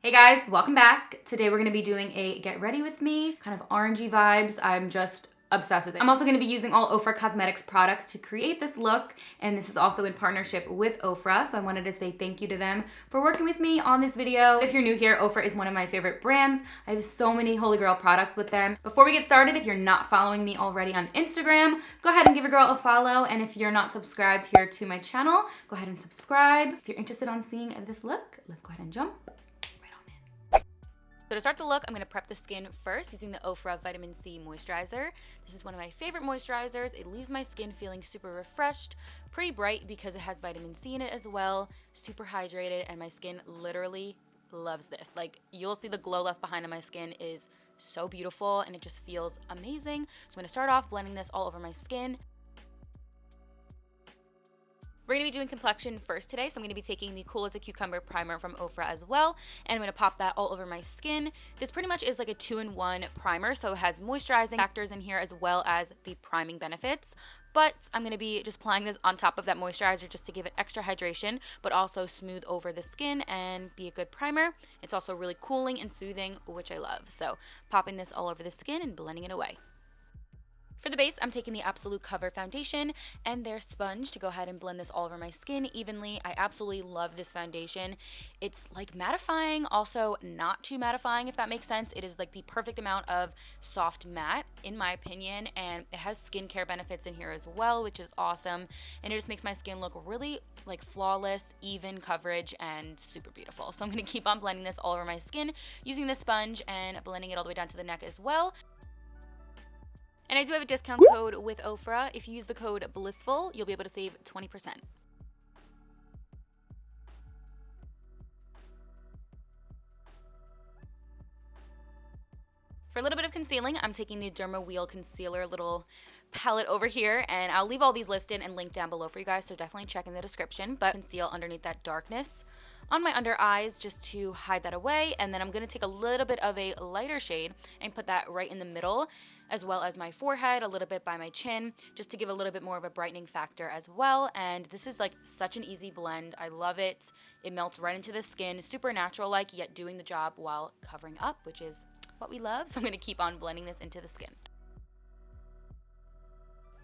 Hey guys, welcome back. Today we're going to be doing a get ready with me, kind of orangey vibes. I'm just obsessed with it. I'm also going to be using all OFRA Cosmetics products to create this look, and this is also in partnership with OFRA, so I wanted to say thank you to them for working with me on this video. If you're new here, OFRA is one of my favorite brands. I have so many holy grail products with them. Before we get started, if you're not following me already on Instagram, go ahead and give a girl a follow, and if you're not subscribed here to my channel, go ahead and subscribe. If you're interested on seeing this look, let's go ahead and jump. So to start the look, I'm going to prep the skin first using the OFRA Vitamin C Moisturizer. This is one of my favorite moisturizers. It leaves my skin feeling super refreshed, pretty bright because it has vitamin C in it as well, super hydrated, and my skin literally loves this. Like, you'll see the glow left behind on my skin is so beautiful and it just feels amazing. So I'm going to start off blending this all over my skin. We're going to be doing complexion first today, so I'm going to be taking the Cool as a Cucumber primer from OFRA as well, and I'm going to pop that all over my skin. This pretty much is like a 2-in-1 primer, so it has moisturizing factors in here as well as the priming benefits. But I'm going to be just applying this on top of that moisturizer just to give it extra hydration, but also smooth over the skin and be a good primer. It's also really cooling and soothing, which I love. So popping this all over the skin and blending it away. For the base, I'm taking the Absolute Cover Foundation and their sponge to go ahead and blend this all over my skin evenly. I absolutely love this foundation. It's like mattifying, also not too mattifying, if that makes sense. It is like the perfect amount of soft matte, in my opinion, and it has skincare benefits in here as well, which is awesome. And it just makes my skin look really like flawless, even coverage, and super beautiful. So I'm going to keep on blending this all over my skin using the sponge and blending it all the way down to the neck as well. And I do have a discount code with OFRA. If you use the code Blissful, you'll be able to save 20%. For a little bit of concealing, I'm taking the Derma Wheel Concealer little palette over here, and I'll leave all these listed and linked down below for you guys, so definitely check in the description. But conceal underneath that darkness on my under eyes just to hide that away, and then I'm going to take a little bit of a lighter shade and put that right in the middle, as well as my forehead, a little bit by my chin, just to give a little bit more of a brightening factor as well. And this is like such an easy blend. I love it. It melts right into the skin, super natural like, yet doing the job while covering up, which is what we love. So I'm going to keep on blending this into the skin.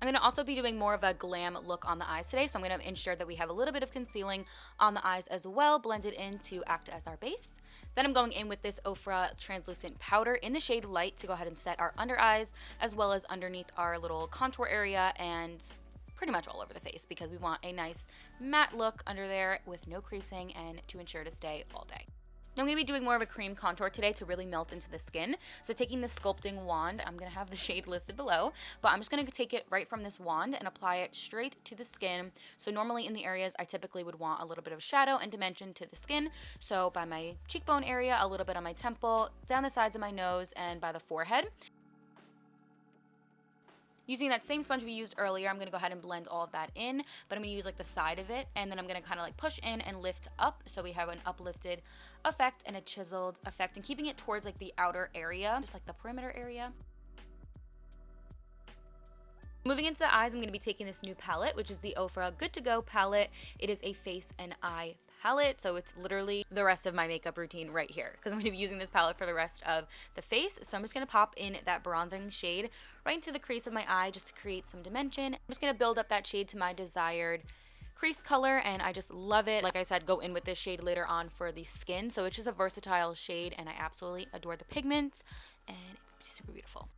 I'm going to also be doing more of a glam look on the eyes today, so I'm going to ensure that we have a little bit of concealing on the eyes as well, blended in to act as our base. Then I'm going in with this OFRA translucent powder in the shade Light to go ahead and set our under eyes, as well as underneath our little contour area and pretty much all over the face, because we want a nice matte look under there with no creasing and to ensure to stay all day. Now I'm going to be doing more of a cream contour today to really melt into the skin. So taking the Sculpting Wand, I'm going to have the shade listed below, but I'm just going to take it right from this wand and apply it straight to the skin. So normally in the areas I typically would want a little bit of shadow and dimension to the skin. So by my cheekbone area, a little bit on my temple, down the sides of my nose, and by the forehead. Using that same sponge we used earlier, I'm going to go ahead and blend all of that in, but I'm going to use like the side of it, and then I'm going to kind of like push in and lift up, so we have an uplifted effect and a chiseled effect, and keeping it towards like the outer area, just like the perimeter area. Moving into the eyes, I'm going to be taking this new palette, which is the OFRA Good To Go palette. It is a face and eye palette, so it's literally the rest of my makeup routine right here, because I'm going to be using this palette for the rest of the face. So I'm just going to pop in that bronzing shade right into the crease of my eye just to create some dimension. I'm just going to build up that shade to my desired crease color, and I just love it. Like I said, go in with this shade later on for the skin, so it's just a versatile shade, and I absolutely adore the pigments, and it's super beautiful.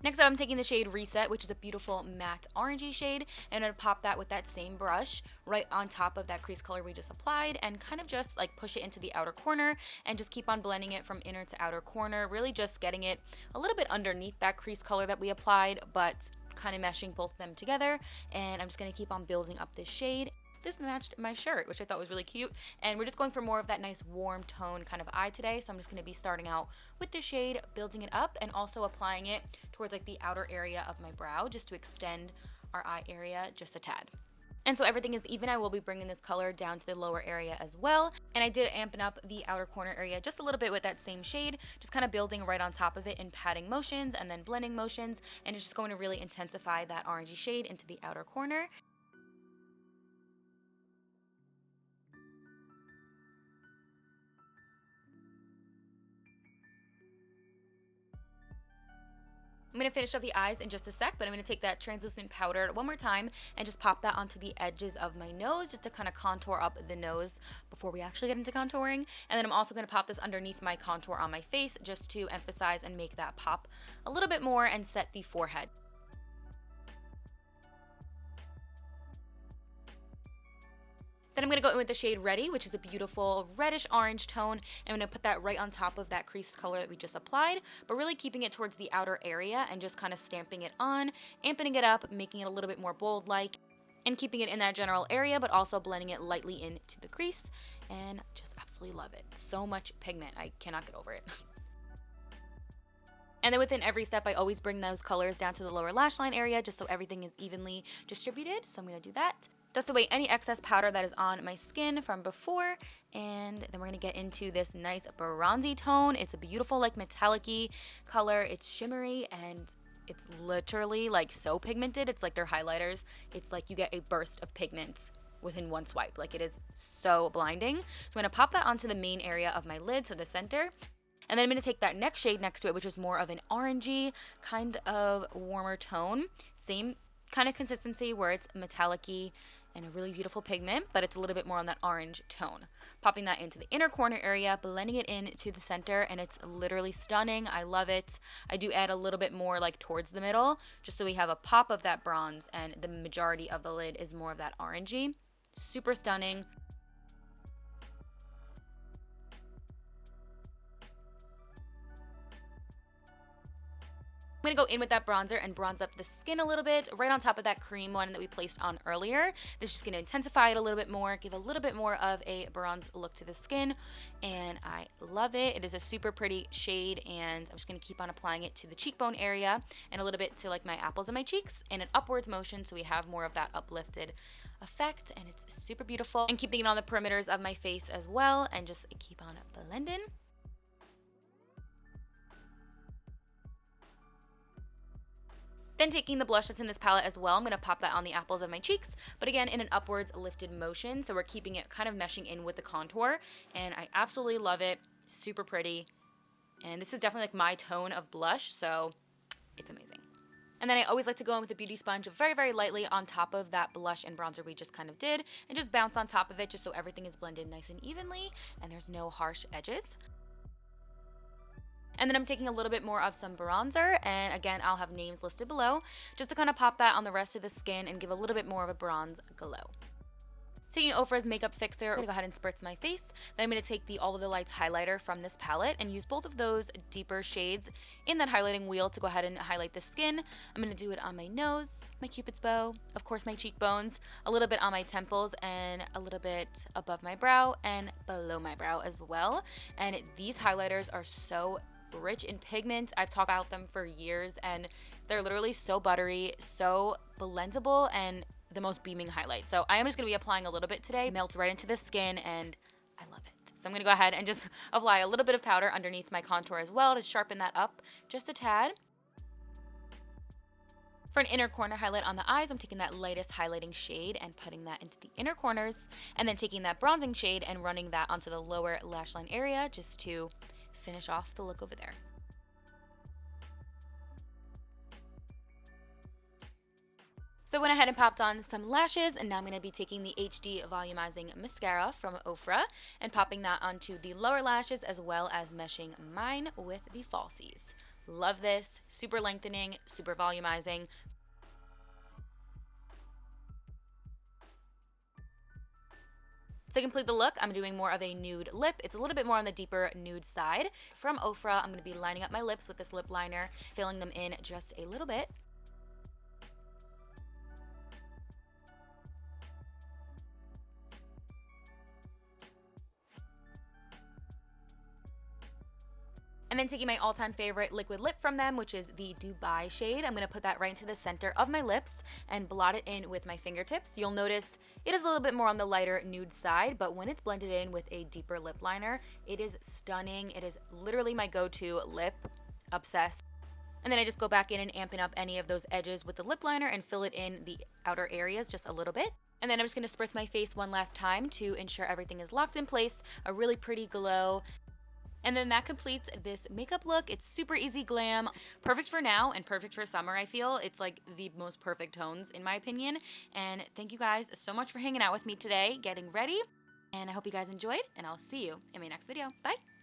Next up, I'm taking the shade Reset, which is a beautiful matte orangey shade, and I'm going to pop that with that same brush right on top of that crease color we just applied, and kind of just like push it into the outer corner and just keep on blending it from inner to outer corner, really just getting it a little bit underneath that crease color that we applied, but kind of meshing both of them together. And I'm just going to keep on building up this shade. This matched my shirt, which I thought was really cute, and we're just going for more of that nice warm tone kind of eye today, so I'm just going to be starting out with the shade, building it up, and also applying it towards like the outer area of my brow just to extend our eye area just a tad. And so everything is even. I will be bringing this color down to the lower area as well, and I did amp up the outer corner area just a little bit with that same shade, just kind of building right on top of it in patting motions and then blending motions, and it's just going to really intensify that orangey shade into the outer corner. going to finish up the eyes in just a sec, but I'm going to take that translucent powder one more time and just pop that onto the edges of my nose just to kind of contour up the nose before we actually get into contouring. And then I'm also going to pop this underneath my contour on my face just to emphasize and make that pop a little bit more and set the forehead. Then I'm going to go in with the shade Ready, which is a beautiful reddish orange tone. I'm going to put that right on top of that creased color that we just applied, but really keeping it towards the outer area and just kind of stamping it on, amping it up, making it a little bit more bold-like, and keeping it in that general area, but also blending it lightly into the crease, and just absolutely love it. So much pigment. I cannot get over it. And then within every step, I always bring those colors down to the lower lash line area just so everything is evenly distributed. So I'm going to do that. Dust away any excess powder that is on my skin from before, and then we're going to get into this nice bronzy tone. It's a beautiful like metallic-y color. It's shimmery and it's literally like so pigmented. It's like their highlighters. It's like you get a burst of pigment within one swipe. Like it is so blinding. So I'm going to pop that onto the main area of my lid, so the center. And then I'm going to take that next shade next to it, which is more of an orangey kind of warmer tone. Same kind of consistency where it's metallic-y and a really beautiful pigment, but it's a little bit more on that orange tone. Popping that into the inner corner area, blending it into the center, and it's literally stunning. I love it. I do add a little bit more like towards the middle, just so we have a pop of that bronze, and the majority of the lid is more of that orangey. Super stunning. I'm going to go in with that bronzer and bronze up the skin a little bit, right on top of that cream one that we placed on earlier. This is just going to intensify it a little bit more, give a little bit more of a bronze look to the skin, and I love it. It is a super pretty shade, and I'm just going to keep on applying it to the cheekbone area and a little bit to like my apples of my cheeks in an upwards motion, so we have more of that uplifted effect, and it's super beautiful. And keeping it on the perimeters of my face as well, and just keep on blending. Then taking the blush that's in this palette as well, I'm going to pop that on the apples of my cheeks, but again in an upwards lifted motion, so we're keeping it kind of meshing in with the contour, and I absolutely love it. Super pretty, and this is definitely like my tone of blush, so it's amazing. And then I always like to go in with a beauty sponge very, very lightly on top of that blush and bronzer we just kind of did, and just bounce on top of it just so everything is blended nice and evenly, and there's no harsh edges. And then I'm taking a little bit more of some bronzer, and again, I'll have names listed below, just to kind of pop that on the rest of the skin and give a little bit more of a bronze glow. Taking OFRA's Makeup Fixer, I'm going to go ahead and spritz my face. Then I'm going to take the All of the Lights highlighter from this palette and use both of those deeper shades in that highlighting wheel to go ahead and highlight the skin. I'm going to do it on my nose, my cupid's bow, of course my cheekbones, a little bit on my temples, and a little bit above my brow and below my brow as well. And these highlighters are so rich in pigment. I've talked about them for years, and they're literally so buttery, so blendable, and the most beaming highlight. So I am just going to be applying a little bit today. It melts right into the skin, and I love it. So I'm going to go ahead and just apply a little bit of powder underneath my contour as well to sharpen that up just a tad. For an inner corner highlight on the eyes, I'm taking that lightest highlighting shade and putting that into the inner corners, and then taking that bronzing shade and running that onto the lower lash line area just to finish off the look over there. So I went ahead and popped on some lashes, and now I'm going to be taking the HD Volumizing Mascara from OFRA and popping that onto the lower lashes as well as meshing mine with the falsies. Love this. Super lengthening, super volumizing. To complete the look, I'm doing more of a nude lip. It's a little bit more on the deeper nude side. From OFRA, I'm going to be lining up my lips with this lip liner, filling them in just a little bit. And then taking my all-time favorite liquid lip from them, which is the Dubai shade, I'm going to put that right into the center of my lips and blot it in with my fingertips. You'll notice it is a little bit more on the lighter nude side, but when it's blended in with a deeper lip liner, it is stunning. It is literally my go-to lip. Obsessed. And then I just go back in and amping up any of those edges with the lip liner and fill it in the outer areas just a little bit. And then I'm just going to spritz my face one last time to ensure everything is locked in place, a really pretty glow. And then that completes this makeup look. It's super easy glam, perfect for now and perfect for summer, I feel. It's like the most perfect tones in my opinion. And thank you guys so much for hanging out with me today, getting ready. And I hope you guys enjoyed, and I'll see you in my next video. Bye!